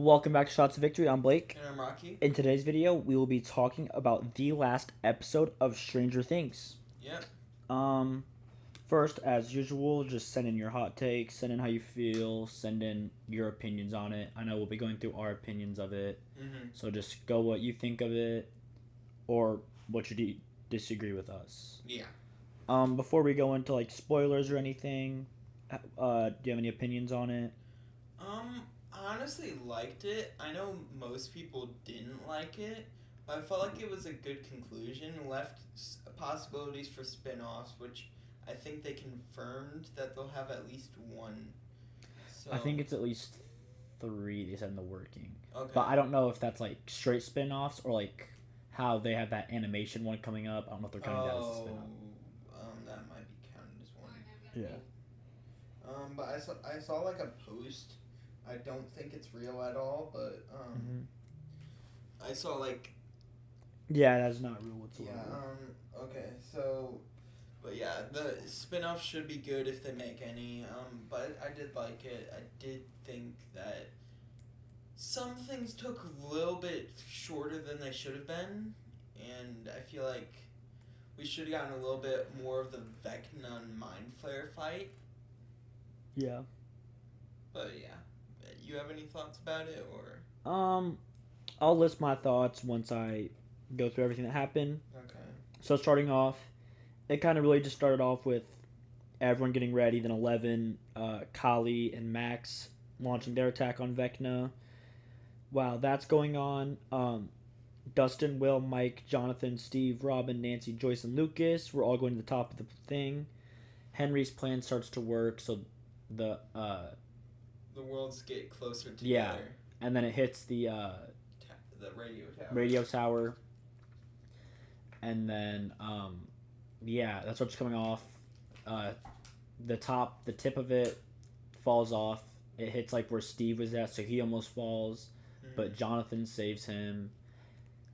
Welcome back to Shots of Victory. I'm Blake. And I'm Rocky. In today's video, we will be talking about the last episode of Stranger Things. Yep. Um, First, as usual, just send in your hot takes, send in how you feel, send in your opinions on it. I know we'll be going through our opinions of it, so just go what you think of it, or what you disagree with us. Yeah. Before we go into like spoilers or anything, do you have any opinions on it? I honestly liked it. I know most people didn't like it, but I felt like it was a good conclusion. Left possibilities for spin-offs, which I think they confirmed that they'll have at least one. So I think it's at least 3 they said in the working. okay. But I don't know if that's like straight spin offs or like how they have that animation one coming up. I don't know if they're counting that as a spin off. That might be counted as one. Yeah. But I saw like a post. I don't think it's real at all, but I saw like Yeah, that's not real whatsoever. yeah. Okay. So, but yeah, the spin-off should be good if they make any. But I did like it. I did think that some things took a little bit shorter than they should have been, and I feel like we should have gotten a little bit more of the Vecna and Mind Flare fight. Yeah. But yeah, you have any thoughts about it or? I'll list my thoughts once I go through everything that happened. Okay. So starting off, it kind of really just started off with everyone getting ready. Then 11, Kali and Max launching their attack on Vecna. While that's going on, Dustin, Will, Mike, Jonathan, Steve, Robin, Nancy, Joyce, and Lucas were all going to the top of the thing. Henry's plan starts to work, so the worlds get closer together. Yeah. And then it hits the radio tower. radio tower, and then yeah, that's what's coming off. The tip of it falls off. It hits like where Steve was at, so he almost falls, but Jonathan saves him.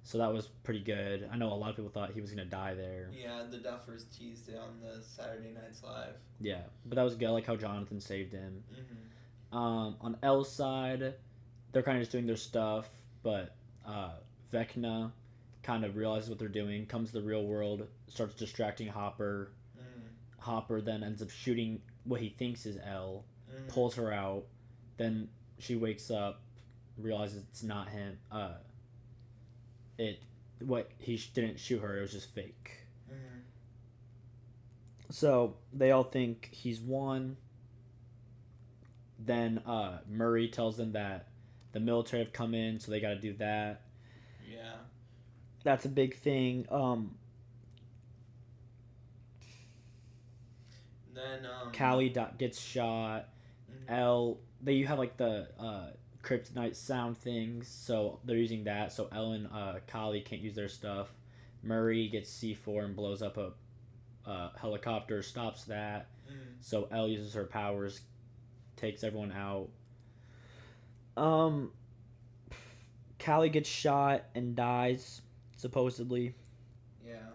So that was pretty good. I know a lot of people thought he was gonna die there. Yeah, the Duffers teased it on the Saturday Night's Live. Yeah, but that was good. I like how Jonathan saved him. Mm-hmm. On L's side, they're kind of just doing their stuff, but Vecna kind of realizes what they're doing, comes to the real world, starts distracting Hopper. Hopper then ends up shooting what he thinks is Elle, pulls her out. Then she wakes up, realizes it's not him. He didn't shoot her. It was just fake. So they all think he's won. Then Murray tells them that the military have come in, so they got to do that. Yeah. That's a big thing. Then Callie gets shot. They have like the kryptonite sound things, so they're using that. So Elle and Callie can't use their stuff. Murray gets C4 and blows up a helicopter, stops that. So Elle uses her powers, takes everyone out. Callie gets shot and dies, supposedly. Yeah.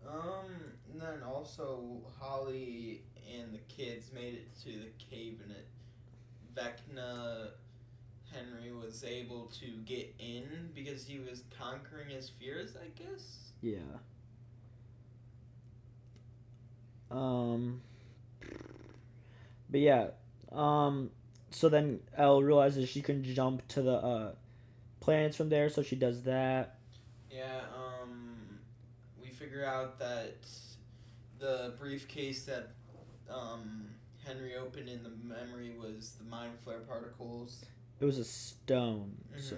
And then also Holly and the kids made it to the cave, and Vecna Henry was able to get in because he was conquering his fears, I guess. Yeah. But yeah. So then Elle realizes she can jump to the planets from there, so she does that. Yeah. We figure out that the briefcase that Henry opened in the memory was the Mind Flare particles. It was a stone, so.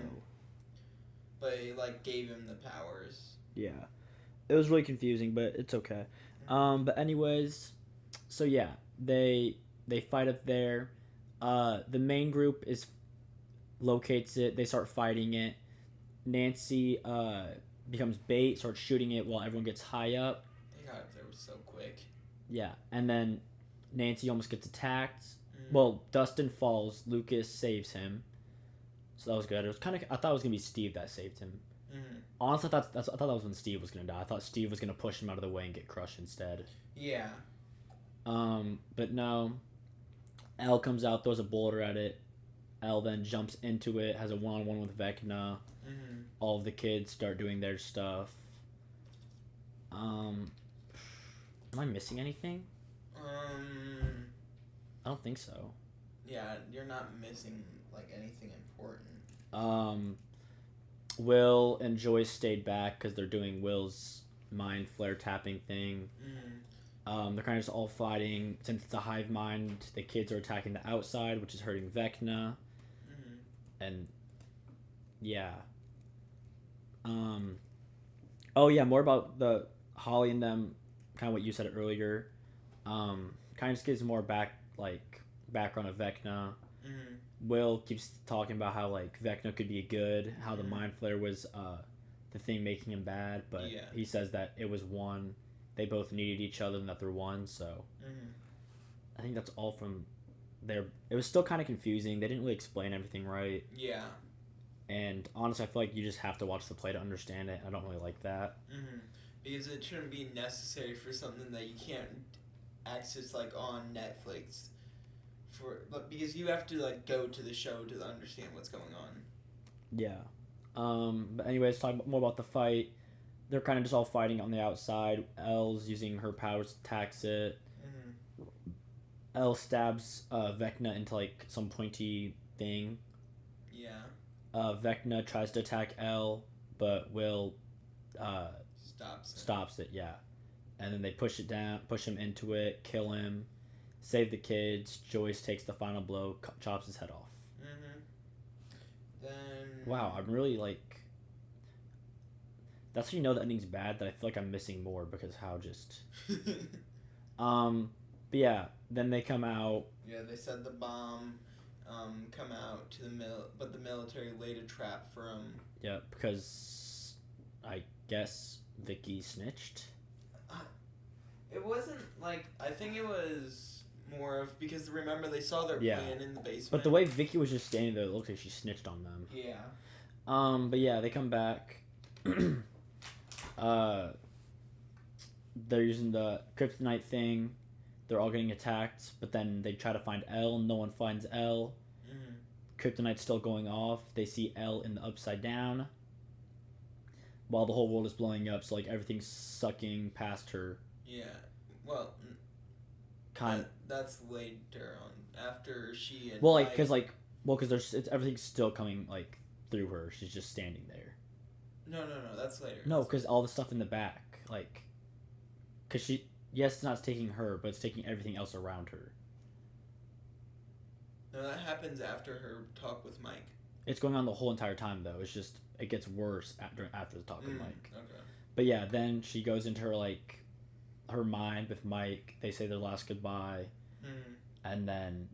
But it like gave him the powers. Yeah, it was really confusing, but it's okay. But anyways, so yeah, they fight up there. The main group locates it. They start fighting it. Nancy becomes bait, starts shooting it while everyone gets high up. They got up there so quick. Yeah, and then Nancy almost gets attacked. Well, Dustin falls. Lucas saves him. So that was good. It was kind of. I thought it was gonna be Steve that saved him. Honestly, I thought that was when Steve was gonna die. I thought Steve was gonna push him out of the way and get crushed instead. Yeah. But no. Elle comes out, throws a boulder at it. Elle then jumps into it, has a one-on-one with Vecna. Mm-hmm. All of the kids start doing their stuff. Am I missing anything? I don't think so. Yeah, you're not missing like anything important. Will and Joyce stayed back because they're doing Will's mind flare tapping thing. Mm-hmm. They're kind of just all fighting. Since it's a hive mind, the kids are attacking the outside, which is hurting Vecna. Mm-hmm. And yeah. Oh yeah, more about the Holly and them. Kind of what you said earlier. Kind of just gives more background of Vecna. Mm-hmm. Will keeps talking about how like Vecna could be good, how the Mhm. mind flare was the thing making him bad, but Yeah. he says that it was one. They both needed each other and that they're one. So Mm-hmm. I think that's all from there. It was still kind of confusing. They didn't really explain everything right, Yeah. and honestly, I feel like you just have to watch the play to understand it. I don't really like that. Mm-hmm. Because it shouldn't be necessary for something that you can't access like on Netflix. But because you have to like go to the show to understand what's going on. Yeah. But anyways, more about the fight. They're kind of just all fighting on the outside. Elle's using her powers to tax it. Mm-hmm. Elle stabs Vecna into like some pointy thing. Yeah. Vecna tries to attack Elle, but Will uh, Stops stops it. Yeah, and then they push it down, push him into it, kill him, save the kids. Joyce takes the final blow, chops his head off. Mm-hmm. Then. Wow, I'm really like. That's how you know the ending's bad. That I feel like I'm missing more because how just. But yeah, then they come out. Yeah, they said the bomb come out to but the military laid a trap for him. Yeah, because I guess Vicky snitched. It wasn't like I think it was more of because remember they saw their Yeah. plan in the basement. But the way Vicky was just standing there, it looked like she snitched on them. Yeah. But yeah, they come back. They're using the kryptonite thing. They're all getting attacked, but then they try to find Elle. No one finds Elle. Mm-hmm. Kryptonite's still going off. They see Elle in the upside down. While the whole world is blowing up, so like everything's sucking past her. Yeah. Well, that's later on after she and well, like because there's everything's still coming like through her. She's just standing there. No, that's later. No, because all the stuff in the back, like, because yes, it's not taking her, but it's taking everything else around her. No, that happens after her talk with Mike. It's going on the whole entire time though. It's just it gets worse after the talk with Mike. Okay. But yeah, then she goes into her mind with Mike. They say their last goodbye, and then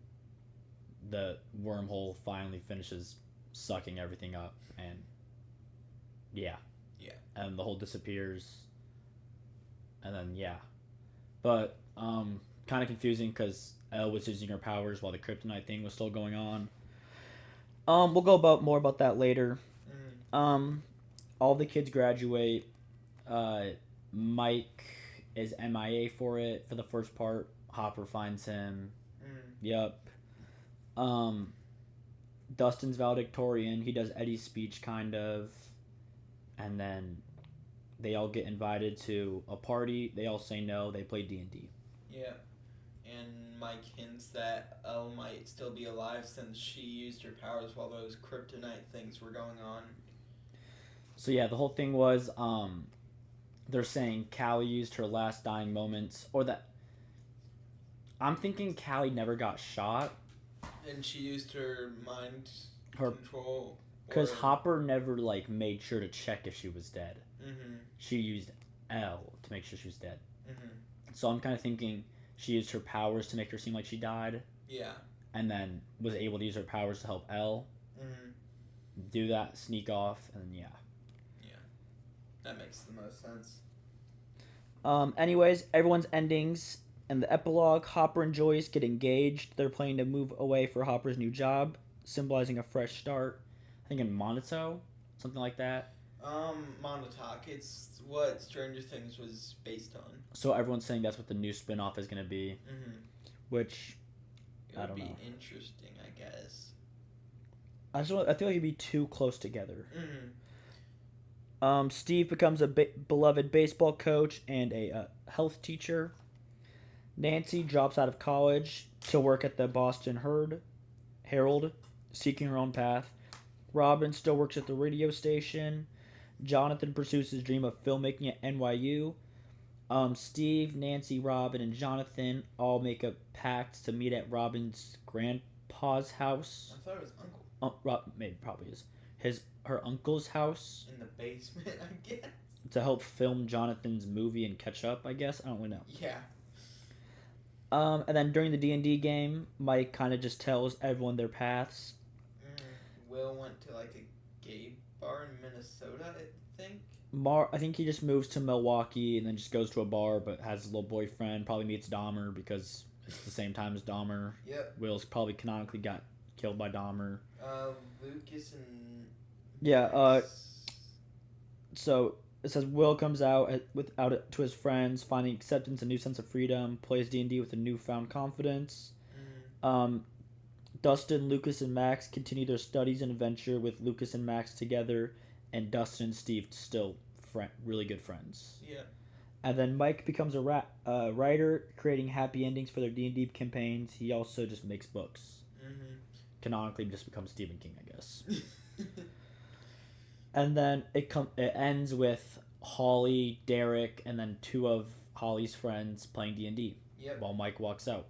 the wormhole finally finishes sucking everything up, and yeah, and the hole disappears, and then but kind of confusing because Elle was using her powers while the kryptonite thing was still going on. We'll go more about that later. All the kids graduate. Mike is MIA for the first part. Hopper finds him. Yep. Dustin's valedictorian. He does Eddie's speech kind of, and then they all get invited to a party. They all say no. They play D&D. Yeah. And Mike hints that Elle might still be alive since she used her powers while those kryptonite things were going on. So yeah, the whole thing was they're saying Callie used her last dying moments, or that I'm thinking Callie never got shot. And she used her mind control. Because Hopper never made sure to check if she was dead. Mm-hmm. She used Elle to make sure she was dead. Mm-hmm. So I'm kind of thinking she used her powers to make her seem like she died. Yeah. And then was able to use her powers to help Elle. Mm-hmm. Do that, sneak off, and then That makes the most sense. Anyways, everyone's endings and the epilogue. Hopper and Joyce get engaged. They're planning to move away for Hopper's new job, symbolizing a fresh start. I think in Monotone, something like that. Montauk. It's what Stranger Things was based on. So everyone's saying that's what the new spin-off is going to be. Mm-hmm. Which, it I would don't be know. interesting, I guess. I feel like it'd be too close together. Mm-hmm. Steve becomes a beloved baseball coach and a health teacher. Nancy drops out of college to work at the Boston Herald, seeking her own path. Robin still works at the radio station. Jonathan pursues his dream of filmmaking at NYU. Steve, Nancy, Robin, and Jonathan all make a pact to meet at Robin's grandpa's house. I thought it was uncle. Maybe probably is her uncle's house In the basement, I guess. to help film Jonathan's movie and catch up. I guess I don't really know. Yeah. And then during the D&D game, Mike kind of just tells everyone their paths. Will went to like a gay bar in Minnesota, I think. I think he just moves to Milwaukee and then just goes to a bar, but has a little boyfriend. Probably meets Dahmer because it's the same time as Dahmer. Yep. Will's probably canonically got killed by Dahmer. Lucas and. Yeah. So it says Will comes out to his friends, finding acceptance, a new sense of freedom. Plays D&D with a newfound confidence. Dustin, Lucas, and Max continue their studies and adventure with Lucas and Max together, and Dustin and Steve still really good friends. Yeah. And then Mike becomes a writer, creating happy endings for their D&D campaigns. He also just makes books. Canonically, just becomes Stephen King, I guess. And then it ends with Holly, Derek, and then two of Holly's friends playing D&D. Yep. While Mike walks out.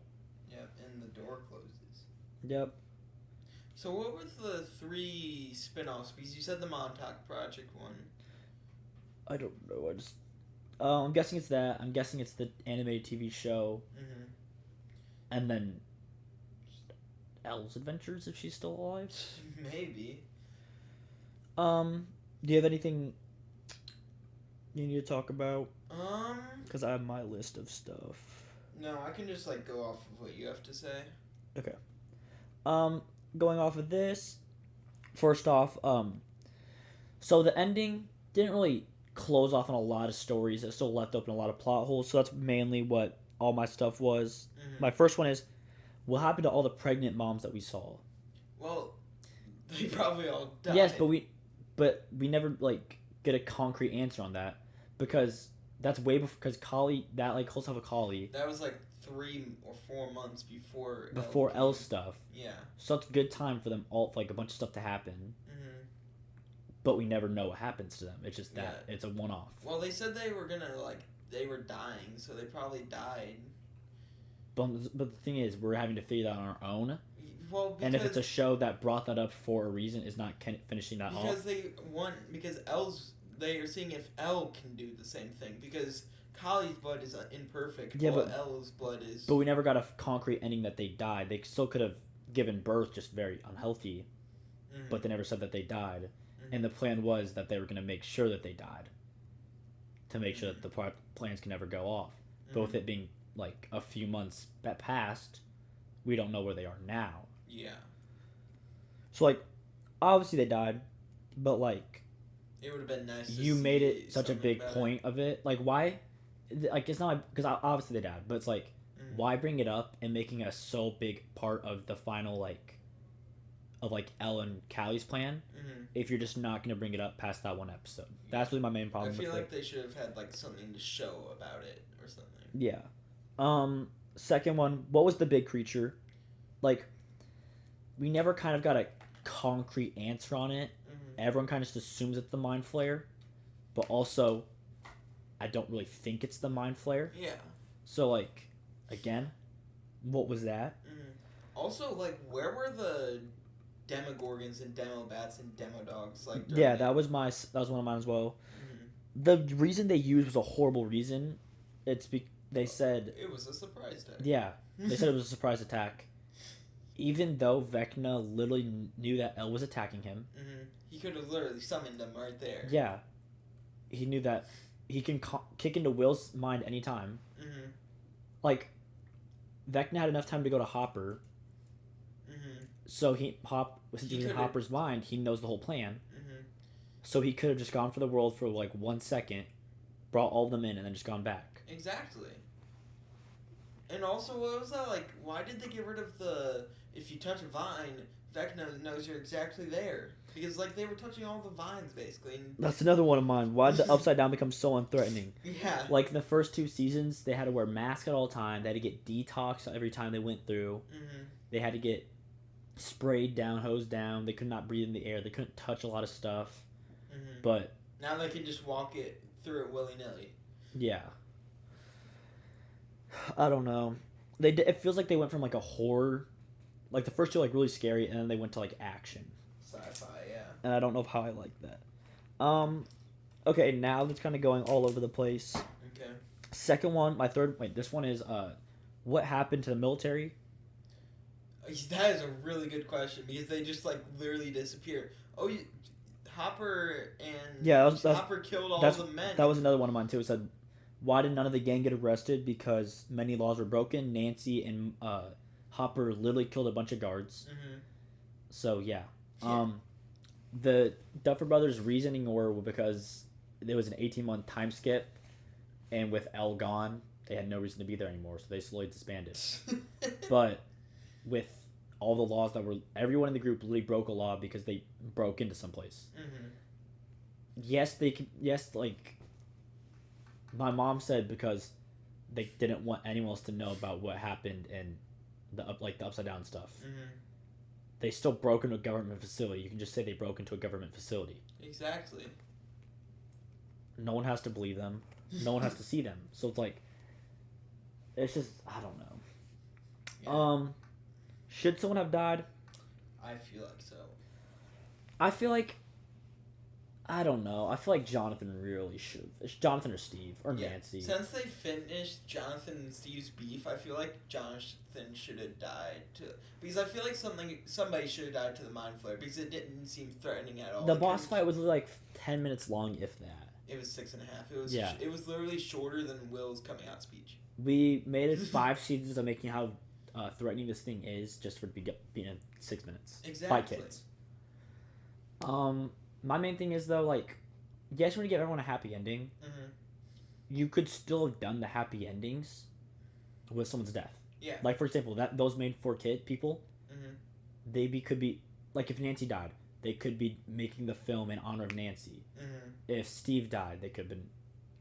Yep, and the door closes. Yep. So what were the 3 spin-offs? Because you said the Montauk Project one. I don't know. I'm guessing it's that. I'm guessing it's the animated TV show. And then Elle's Adventures, if she's still alive. Maybe. Do you have anything you need to talk about? Because I have my list of stuff. No, I can just like go off of what you have to say. Okay. Going off of this, first off, so the ending didn't really close off on a lot of stories. It still left open a lot of plot holes. So that's mainly what all my stuff was. My first one is, what happened to all the pregnant moms that we saw? Well, they probably all died. Yes, but we never like get a concrete answer on that because that's way before. Because Kali, that like whole stuff with Kali. That was like 3 or 4 months before. Elle's stuff. Yeah. So it's a good time for them all, for like a bunch of stuff to happen. But we never know what happens to them. It's just that it's a one-off. Well, they said they were they were dying, so they probably died. But the thing is, we're having to figure that on our own. Well, and if it's a show that brought that up for a reason, is not finishing that off. Because they are seeing if Elle can do the same thing, because Kali's blood is imperfect, but Elle's blood is. But we never got a concrete ending that they died. They still could have given birth, just very unhealthy, but they never said that they died. And the plan was that they were going to make sure that they died, to make sure that the plans can never go off. But with it being like a few months that passed, we don't know where they are now. Yeah. So like, obviously they died, but like, it would have been nice. You made it such a big point of it. Like, why? Like, it's not because obviously they died, but it's like, why bring it up and making a so big part of the final of Elle and Callie's plan if you're just not going to bring it up past that one episode. That's really my main problem. I feel like they should have had something to show about it or something. Yeah. Second one, what was the big creature? Like, we never kind of got a concrete answer on it. Everyone kind of just assumes it's the Mind Flayer, but also I don't really think it's the Mind Flayer. Yeah. So again, what was that? Also, where were the Demogorgons and Demobats and Demodogs? Yeah, that was one of mine as well. The reason they used was a horrible reason. They said it was a surprise attack. Yeah, they said it was a surprise attack. Even though Vecna literally knew that Elle was attacking him. He could have literally summoned them right there. Yeah. He knew that he can kick into Will's mind anytime. Vecna had enough time to go to Hopper. So since he's in Hopper's mind, he knows the whole plan. So he could have just gone for the world for 1 second, brought all of them in, and then just gone back. Exactly. And also, what was that like? Why did they get rid of the if you touch a vine, Vecna knows you're exactly there? Because like they were touching all the vines basically. And That's another one of mine. Why did the Upside Down become so unthreatening? yeah. Like in the first 2 seasons, they had to wear masks at all time. They had to get detox every time they went through. Mm-hmm. They had to get sprayed down, hosed down. They could not breathe in the air. They couldn't touch a lot of stuff. Mm-hmm. But Now they can just walk it through it willy nilly. yeah, I don't know. It feels like they went from like a horror, like the first two like really scary, and then they went to like action. Sci-fi, yeah. And I don't know how I like that. Okay, now that's kind of going all over the place. Okay. Second one, my third. Wait, this one is what happened to the military? That is a really good question because they just like literally disappear. Oh, Hopper and Yeah, Hopper killed all that's- the men. That was another one of mine too. It said, why did none of the gang get arrested? Because many laws were broken. Nancy and Hopper literally killed a bunch of guards. Mm-hmm. So yeah. Yeah. The Duffer Brothers' reasoning were because there was an 18-month time skip, and with Elle gone, they had no reason to be there anymore, so they slowly disbanded. But with all the laws that were, everyone in the group literally broke a law because they broke into someplace. Mm-hmm. Yes, they could. Yes, like my mom said, because they didn't want anyone else to know about what happened in the upside down stuff. Mm-hmm. They still broke into a government facility. You can just say they broke into a government facility. Exactly. No one has to believe them. No one has to see them. So it's like, it's just, I don't know. Yeah. Should someone have died? I feel like so. I feel like, I don't know. I feel like Jonathan really should. It's Jonathan or Steve or Yeah. Nancy. Since they finished Jonathan and Steve's beef, I feel like Jonathan should have died too. Because I feel like somebody should have died to the mind flare because it didn't seem threatening at all. The It boss could've- fight was like 10 minutes long, if that. It was 6.5. It was Yeah. It was literally shorter than Will's coming out speech. We made it 5 seasons of making how threatening this thing is just for being in 6 minutes. Exactly. By kids. My main thing is though, like, yes, when you give everyone a happy ending, Mm-hmm. you could still have done the happy endings with someone's death. Yeah. Like for example, those main 4 people, Mm-hmm. could be like if Nancy died, they could be making the film in honor of Nancy. Mm-hmm. If Steve died, they could have been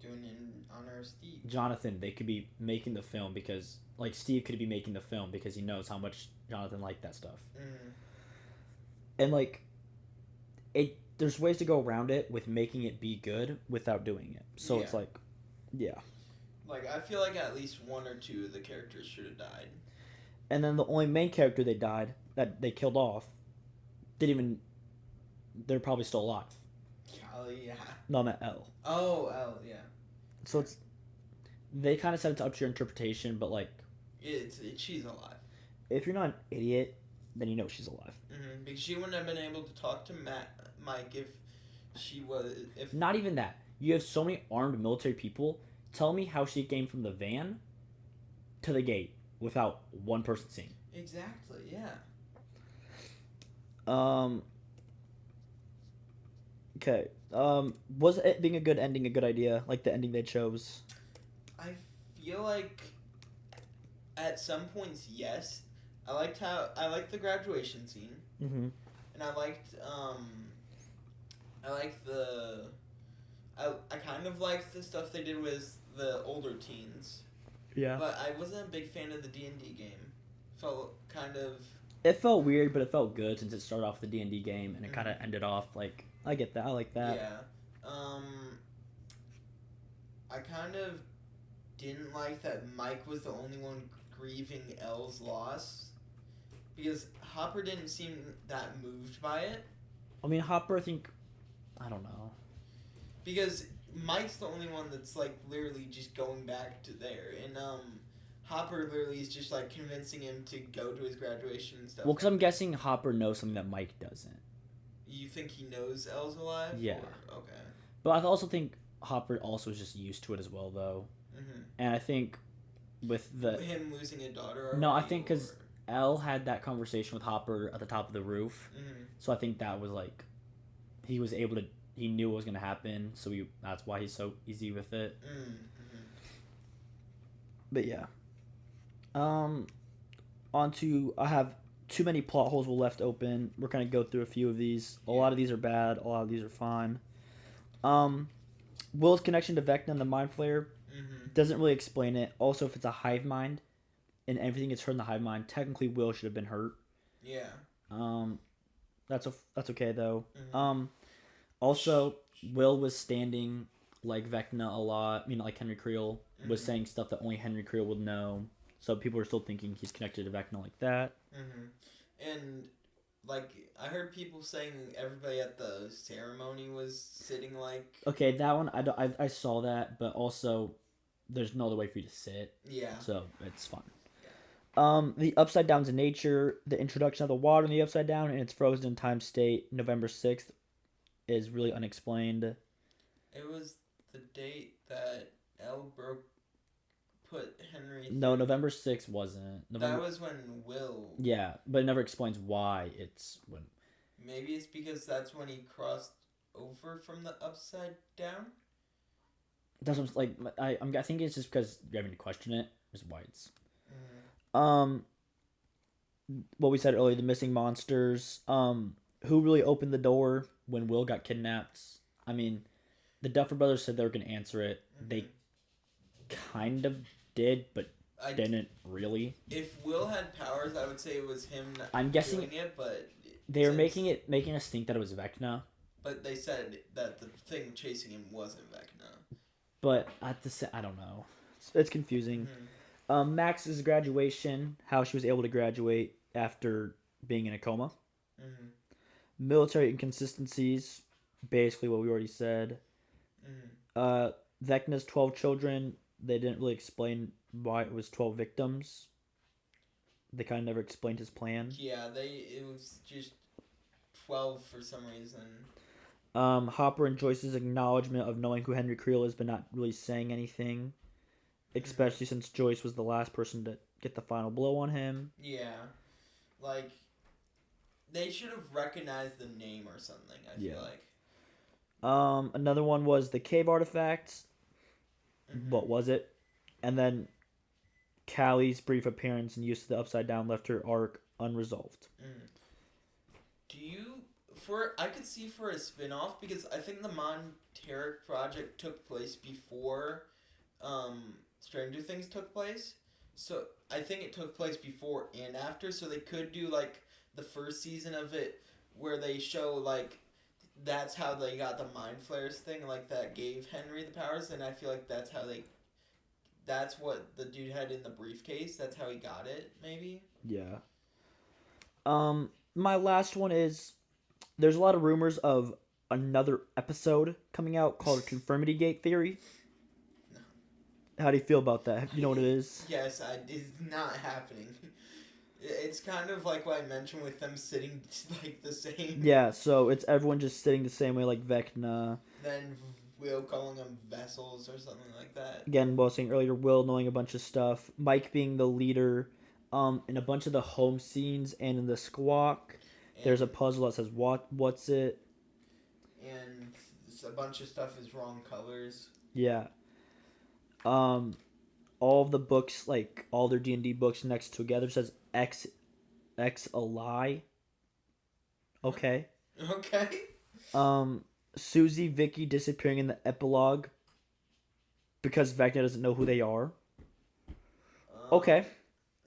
Doing it in honor of Steve. Jonathan. They could be making the film because like Steve could be making the film because he knows how much Jonathan liked that stuff. Mm-hmm. And like there's ways to go around it with making it be good without doing it. So it's Yeah. like, yeah. Like I feel like at least 1 or 2 of the characters should have died. And then the only main character that they killed off they're probably still alive. Golly, yeah. No, not Elle. Oh, yeah. So they kind of set it up to your interpretation, but like She's alive. if you're not an idiot, then you know she's alive. Mm-hmm. Because she wouldn't have been able to talk to Mike if she was if. Not even that. You have so many armed military people. Tell me how she came from the van to the gate without one person seeing. Exactly. Yeah. Okay. Was it being a good ending a good idea? Like the ending they chose? I feel like at some points, yes. I liked the graduation scene, Mm-hmm. and I liked I kind of liked the stuff they did with the older teens, Yeah. but I wasn't a big fan of the D&D game. Felt kind of It felt weird, but it felt good since it started off the D&D game and it Mhm. kind of ended off like, I get that. I like that. yeah. I kind of didn't like that Mike was the only one grieving Elle's loss because Hopper didn't seem that moved by it. I mean, Hopper, I think, I don't know. Because Mike's the only one that's like literally just going back to there, and Hopper literally is just like convincing him to go to his graduation and stuff. Well, because I'm guessing Hopper knows something that Mike doesn't. You think he knows Elle's alive? Yeah. Or? Okay. But I also think Hopper also is just used to it as well, though. Mm-hmm. And I think with him losing a daughter. No, I already, think 'cause Elle had that conversation with Hopper at the top of the roof. Mm-hmm. So I think that was like, he knew what was going to happen. So that's why he's so easy with it. Mm-hmm. But yeah. Um, I have too many plot holes left open. We're gonna go through a few of these. A lot of these are bad. A lot of these are fine. Um, Will's connection to Vecna and the Mind Flayer Mm-hmm. doesn't really explain it. Also, if it's a hive mind and everything gets hurt in the hive mind, technically Will should have been hurt. Yeah. Um, that's okay though. Mm-hmm. Also, Will was standing like Vecna a lot. Like Henry Creel was Mm-hmm. saying stuff that only Henry Creel would know. So people are still thinking he's connected to Vecna like that. Mm-hmm. And like I heard people saying everybody at the ceremony was sitting like. Okay, that one I, don't, I saw that, but also there's no other way for you to sit, Yeah. so it's fun. Yeah. The upside downs in nature, the introduction of the water in the upside down in its frozen in time state, November 6th, is really unexplained. It was the date that Elbrook put Henry. No, November 6th wasn't. That was when Will. Yeah, but it never explains why it's when. Maybe it's because that's when he crossed over from the upside down. That's like I think it's just because you're having to question it. Is why it's. Mm-hmm. What we said earlier, the missing monsters. Who really opened the door when Will got kidnapped? I mean, the Duffer Brothers said they were gonna answer it. Mm-hmm. They kind of did, but I didn't really. If Will had powers, I would say it was him. I'm guessing doing it, but they were making us think that it was Vecna. But they said that the thing chasing him wasn't Vecna. But I don't know. It's confusing. Mm-hmm. Max's graduation, how she was able to graduate after being in a coma. Mm-hmm. Military inconsistencies, basically what we already said. Mm-hmm. Vecna's 12 children, they didn't really explain why it was 12 victims. They kind of never explained his plan. Yeah, it was just 12 for some reason. Hopper and Joyce's acknowledgement of knowing who Henry Creel is, but not really saying anything. Especially since Joyce was the last person to get the final blow on him. Yeah. Like, they should have recognized the name or something, I feel like. Another one was the cave artifacts. Mm-hmm. What was it? And then Callie's brief appearance and use of the Upside Down left her arc unresolved. Do you... I could see for a spin-off, because I think the Monteric project took place before Stranger Things took place. So I think it took place before and after, so they could do like the first season of it where they show like that's how they got the Mind Flayers thing, like that gave Henry the powers, and I feel like that's what the dude had in the briefcase. That's how he got it, maybe. Yeah. My last one is there's a lot of rumors of another episode coming out called Conformity Gate Theory. No. How do you feel about that? You know what it is? Yes, it's not happening. It's kind of like what I mentioned with them sitting like the same. Yeah, so it's everyone just sitting the same way like Vecna. Then Will calling them vessels or something like that. Again, what I was saying earlier, Will knowing a bunch of stuff. Mike being the leader. In a bunch of the home scenes and in the Squawk, there's a puzzle that says what's it? And a bunch of stuff is wrong colors. Yeah. All of the books, like all their D&D books next together says X a lie. Okay. Okay. Susie, Vicky disappearing in the epilogue because Vecna doesn't know who they are. Okay.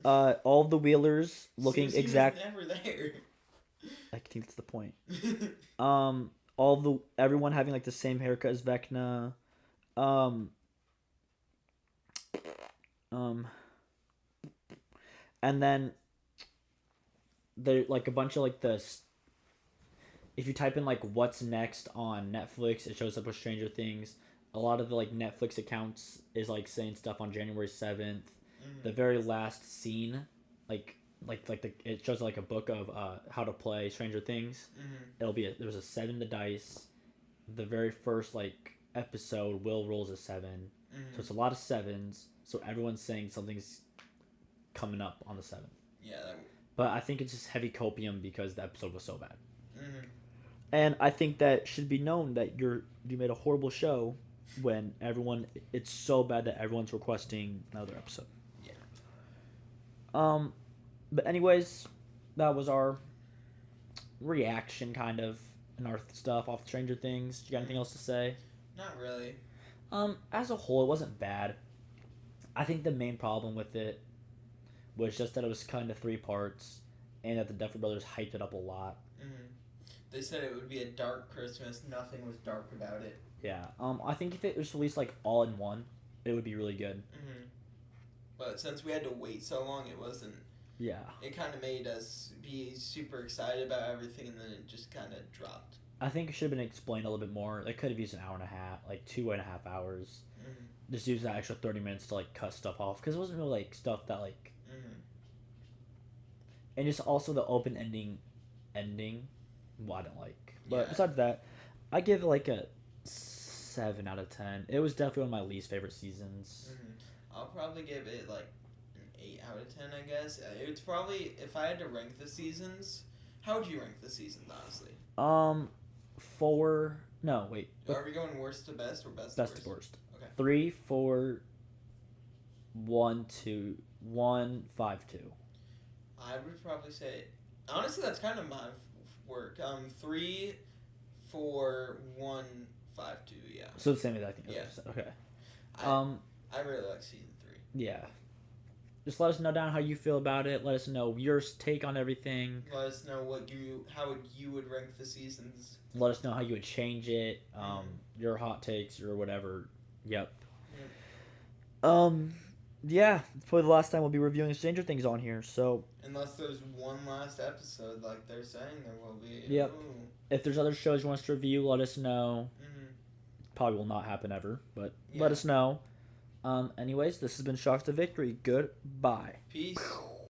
All of the Wheelers looking Susie exact. was never there. I think that's the point. Everyone having like the same haircut as Vecna. And then there like a bunch of like this. If you type in like what's next on Netflix, it shows up with Stranger Things. A lot of the like Netflix accounts is like saying stuff on January 7th. The very last scene, it shows like a book of how to play Stranger Things. There was a 7 to dice. The very first like episode, Will rolls a 7, so it's a lot of 7s. So everyone's saying something's coming up on the 7th. Yeah. But I think it's just heavy copium because the episode was so bad. And I think that should be known that you made a horrible show when it's so bad that everyone's requesting another episode. Yeah. But anyways, that was our reaction, kind of, and our stuff off Stranger Things. You got anything else to say? Not really. As a whole, it wasn't bad. I think the main problem with it was just that it was kind of three parts, and that the Duffer Brothers hyped it up a lot. Mm-hmm. They said it would be a dark Christmas. Nothing was dark about it. Yeah. I think if it was released like all in one, it would be really good. Mm-hmm. But since we had to wait so long, it wasn't. Yeah. It kind of made us be super excited about everything, and then it just kind of dropped. I think it should have been explained a little bit more. They could have used an hour and a half, like 2.5 hours. Mm-hmm. Just use that extra 30 minutes to like cut stuff off because it wasn't really like stuff that like. Mm-hmm. And just also the open ending, well, I didn't like. But Yeah. besides that, I give it like a 7 out of 10. It was definitely one of my least favorite seasons. Mm-hmm. I'll probably give it like an 8 out of 10, I guess. It's probably, if I had to rank the seasons, how would you rank the seasons, honestly? 4. No, wait. Are we going worst to best or best Best to worst? to worst. Okay. 3, 4, 1, 2, 1, 5, 2. I would probably say, honestly, that's kind of my work. 3, 4, 1, 5, 2. Yeah. So the same as I think. Yeah. Okay. I really like season 3. Yeah. Just let us know down how you feel about it. Let us know your take on everything. Let us know how you would rank the seasons. Let us know how you would change it. Your hot takes or whatever. Yep. Yeah. It's probably the last time we'll be reviewing Stranger Things on here. So Unless there's one last episode, like they're saying there will be. Yep. Ooh. if there's other shows you want us to review, let us know. Mm-hmm. Probably will not happen ever, but Yeah. let us know. Anyways, this has been Shocks to Victory. Goodbye. Peace.